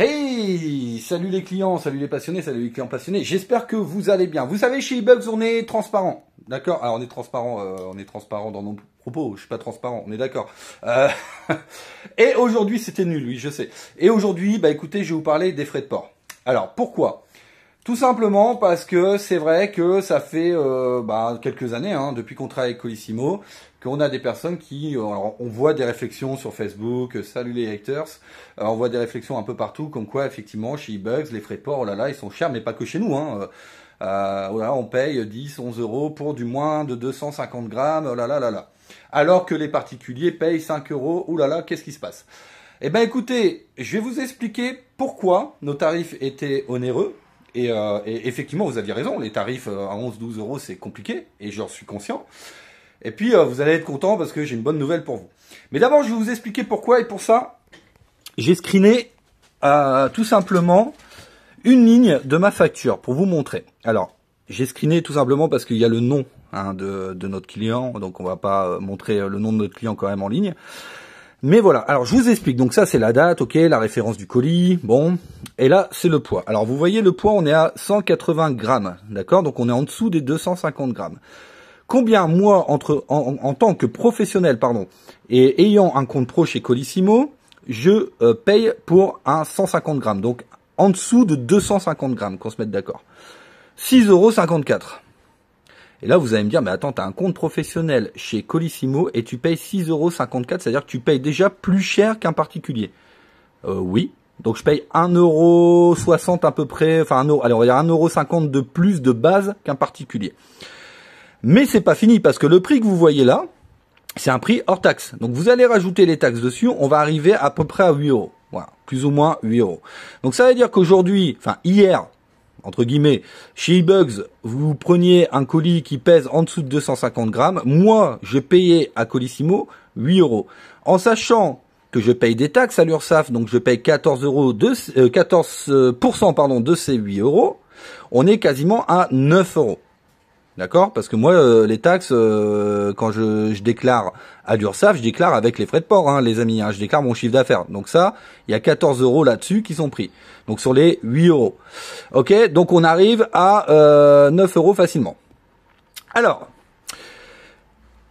Hey, salut les clients, salut les passionnés, salut les clients passionnés. J'espère que vous allez bien. Vous savez, chez eBugs, on est transparent. D'accord? Alors, on est transparent dans nos propos. Je suis pas transparent, on est d'accord. Et aujourd'hui, c'était nul, oui, je sais. Et aujourd'hui, bah écoutez, je vais vous parler des frais de port. Alors, pourquoi? Tout simplement parce que c'est vrai que ça fait quelques années, depuis qu'on travaille avec Colissimo, qu'on a des personnes qui, alors on voit des réflexions sur Facebook, salut les haters, on voit des réflexions un peu partout, comme quoi effectivement chez eBugs, les frais de port, oh là là, ils sont chers, mais pas que chez nous, voilà, on paye 10, 11 euros pour du moins de 250 grammes, oh là là là là. Alors que les particuliers payent 5 euros, oh là là, qu'est-ce qui se passe? Eh ben écoutez, je vais vous expliquer pourquoi nos tarifs étaient onéreux. Et effectivement, vous aviez raison, les tarifs à 11-12 euros, c'est compliqué, et j'en suis conscient. Et puis, vous allez être content parce que j'ai une bonne nouvelle pour vous. Mais d'abord, je vais vous expliquer pourquoi, et pour ça, j'ai screené tout simplement une ligne de ma facture pour vous montrer. Alors, j'ai screené tout simplement parce qu'il y a le nom de notre client, donc on va pas montrer le nom de notre client quand même en ligne. Mais voilà, alors je vous explique, donc ça c'est la date, ok, la référence du colis, bon, et là c'est le poids. Alors vous voyez le poids, on est à 180 grammes, d'accord, donc on est en dessous des 250 grammes. Combien moi, en tant que professionnel, et ayant un compte pro chez Colissimo, je paye pour un 150 grammes, donc en dessous de 250 grammes, qu'on se mette d'accord. 6,54 €. Et là, vous allez me dire, mais attends, tu as un compte professionnel chez Colissimo et tu payes 6,54 €, c'est-à-dire que tu payes déjà plus cher qu'un particulier. Oui. Donc, je paye 1,60 € à peu près, enfin, allez, on va dire 1,50 € de plus de base qu'un particulier. Mais c'est pas fini, parce que le prix que vous voyez là, c'est un prix hors taxe. Donc, vous allez rajouter les taxes dessus, on va arriver à peu près à 8 €. Voilà, plus ou moins 8 €. Donc, ça veut dire qu'aujourd'hui, enfin, hier, entre guillemets, chez eBugs, vous preniez un colis qui pèse en dessous de 250 grammes. Moi, je payais à Colissimo 8 €. En sachant que je paye des taxes à l'URSSAF, donc je paye 14% de ces 8 €, on est quasiment à 9 €. D'accord? Parce que moi, les taxes, quand je déclare à l'URSSAF, je déclare avec les frais de port, les amis. Je déclare mon chiffre d'affaires. Donc ça, il y a 14 € là-dessus qui sont pris. Donc sur les 8 €. Ok? Donc on arrive à 9 € facilement. Alors,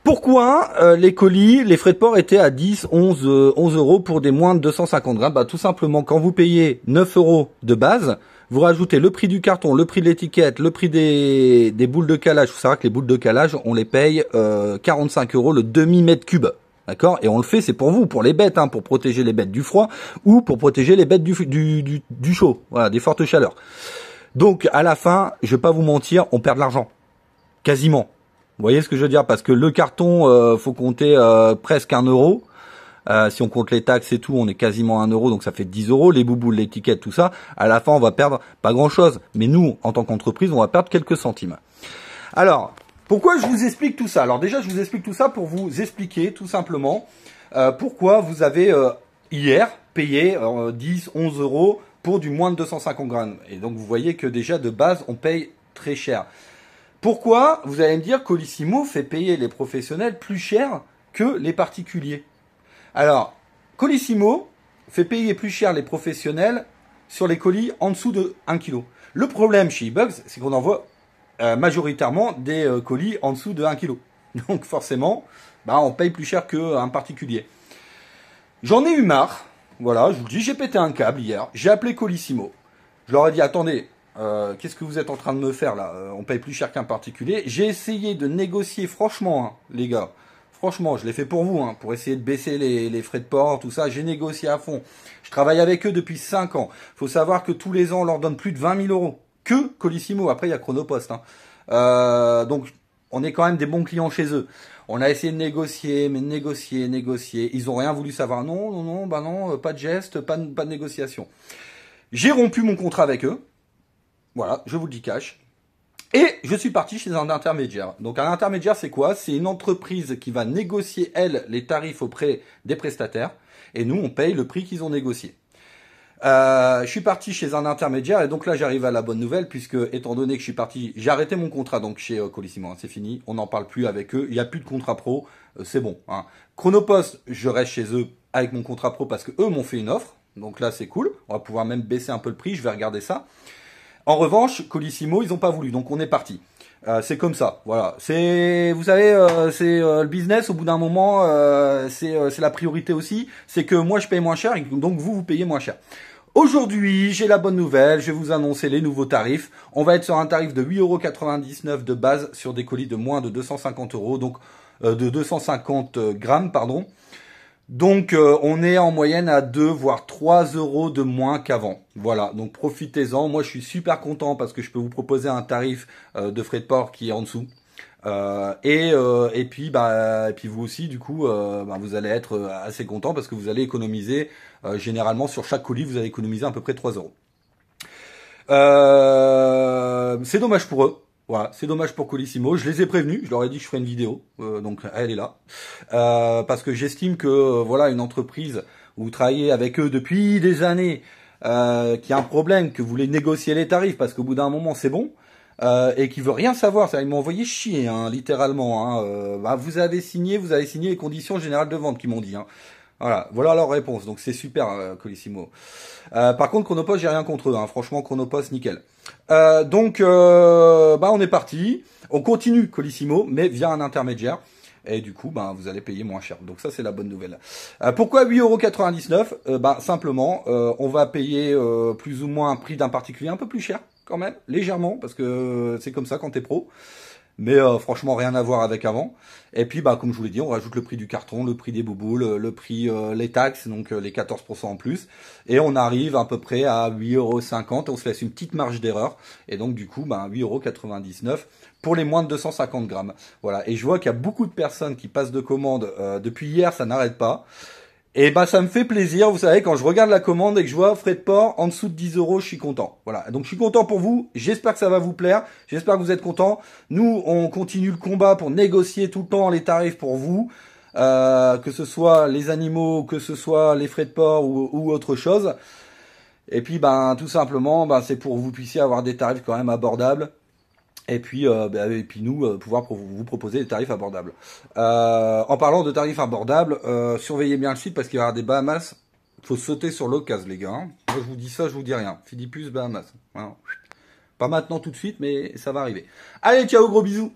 pourquoi les colis, les frais de port étaient à 10, 11 € pour des moins de 250 grammes? Bah, tout simplement, quand vous payez 9 € de base, vous rajoutez le prix du carton, le prix de l'étiquette, le prix des boules de calage. Il faut savoir que les boules de calage, on les paye 45 € le demi-mètre cube. D'accord? Et on le fait, c'est pour vous, pour les bêtes, pour protéger les bêtes du froid ou pour protéger les bêtes du chaud. Voilà, des fortes chaleurs. Donc, à la fin, je vais pas vous mentir, on perd de l'argent. Quasiment. Vous voyez ce que je veux dire? Parce que le carton, faut compter presque 1 €. Si on compte les taxes et tout, on est quasiment à 1 €, donc ça fait 10 €. Les bouboules, l'étiquette, tout ça. À la fin, on va perdre pas grand-chose. Mais nous, en tant qu'entreprise, on va perdre quelques centimes. Alors, pourquoi je vous explique tout ça? Alors déjà, je vous explique tout ça pour vous expliquer tout simplement pourquoi vous avez hier payé 10, 11 € pour du moins de 250 grammes. Et donc, vous voyez que déjà, de base, on paye très cher. Pourquoi, vous allez me dire, Colissimo fait payer les professionnels plus cher que les particuliers? Alors, Colissimo fait payer plus cher les professionnels sur les colis en dessous de 1 kg. Le problème chez eBugs, c'est qu'on envoie majoritairement des colis en dessous de 1 kg. Donc forcément, on paye plus cher qu'un particulier. J'en ai eu marre, voilà, je vous le dis, j'ai pété un câble hier, j'ai appelé Colissimo. Je leur ai dit, attendez, qu'est-ce que vous êtes en train de me faire là? On paye plus cher qu'un particulier. J'ai essayé de négocier, franchement, les gars. Franchement, je l'ai fait pour vous, pour essayer de baisser les frais de port, tout ça. J'ai négocié à fond. Je travaille avec eux depuis 5 ans. Il faut savoir que tous les ans, on leur donne plus de 20 000 €. Que Colissimo. Après, il y a Chronopost. Donc, on est quand même des bons clients chez eux. On a essayé de négocier, mais négocier. Ils ont rien voulu savoir. Non, pas de geste, pas de négociation. J'ai rompu mon contrat avec eux. Voilà, je vous le dis cash. Et je suis parti chez un intermédiaire. Donc un intermédiaire, c'est quoi? C'est une entreprise qui va négocier, elle, les tarifs auprès des prestataires. Et nous, on paye le prix qu'ils ont négocié. Je suis parti chez un intermédiaire. Et donc là, j'arrive à la bonne nouvelle. Puisque, étant donné que je suis parti, j'ai arrêté mon contrat donc chez Colissimo. C'est fini. On n'en parle plus avec eux. Il n'y a plus de contrat pro. C'est bon. Chronopost, je reste chez eux avec mon contrat pro parce que eux m'ont fait une offre. Donc là, c'est cool. On va pouvoir même baisser un peu le prix. Je vais regarder ça. En revanche, Colissimo, ils n'ont pas voulu. Donc on est parti. C'est comme ça. Voilà. C'est, vous savez, c'est le business. Au bout d'un moment, c'est la priorité aussi. C'est que moi, je paye moins cher et donc vous payez moins cher. Aujourd'hui, j'ai la bonne nouvelle, je vais vous annoncer les nouveaux tarifs. On va être sur un tarif de 8,99 € de base sur des colis de moins de 250 €, donc de 250 grammes, pardon. Donc on est en moyenne à 2 voire 3 € de moins qu'avant. Voilà, donc profitez-en. Moi je suis super content parce que je peux vous proposer un tarif de frais de port qui est en dessous. Et puis vous aussi du coup vous allez être assez content parce que vous allez économiser généralement sur chaque colis vous allez économiser à peu près 3 €. C'est dommage pour eux. Voilà, c'est dommage pour Colissimo. Je les ai prévenus, je leur ai dit que je ferais une vidéo, donc elle est là, parce que j'estime que voilà une entreprise où vous travaillez avec eux depuis des années, qui a un problème, que vous voulez négocier les tarifs parce qu'au bout d'un moment c'est bon. Et qui veut rien savoir, ils m'ont envoyé chier, hein, littéralement. Hein, vous avez signé les conditions générales de vente, qu'ils m'ont dit. Hein. Voilà leur réponse. Donc c'est super, Colissimo. Par contre, Chronopost, j'ai rien contre eux. Hein. Franchement, Chronopost, nickel. Donc, on est parti. On continue Colissimo, mais via un intermédiaire. Et du coup, vous allez payer moins cher. Donc ça, c'est la bonne nouvelle. Pourquoi 8,99 €? Simplement, on va payer plus ou moins un prix d'un particulier un peu plus cher. Quand même, légèrement, parce que c'est comme ça quand t'es pro. Mais franchement, rien à voir avec avant. Et puis, comme je vous l'ai dit, on rajoute le prix du carton, le prix des bouboules, le prix, les taxes, donc les 14% en plus. Et on arrive à peu près à 8,50 €. On se laisse une petite marge d'erreur. Et donc, du coup, 8,99 € pour les moins de 250 grammes. Voilà. Et je vois qu'il y a beaucoup de personnes qui passent de commandes. Depuis hier, ça n'arrête pas. Et ça me fait plaisir, vous savez, quand je regarde la commande et que je vois frais de port en dessous de 10 €, je suis content. Voilà, donc je suis content pour vous, j'espère que ça va vous plaire, j'espère que vous êtes contents. Nous, on continue le combat pour négocier tout le temps les tarifs pour vous, que ce soit les animaux, que ce soit les frais de port ou autre chose. Et puis, tout simplement, c'est pour que vous puissiez avoir des tarifs quand même abordables. Et puis nous, pouvoir vous proposer des tarifs abordables. En parlant de tarifs abordables, surveillez bien le site parce qu'il y aura des Bahamas. Faut sauter sur l'occasion, les gars. Hein. Moi, je vous dis ça, je vous dis rien. Philippus, Bahamas. Voilà. Pas maintenant tout de suite, mais ça va arriver. Allez, ciao, gros bisous.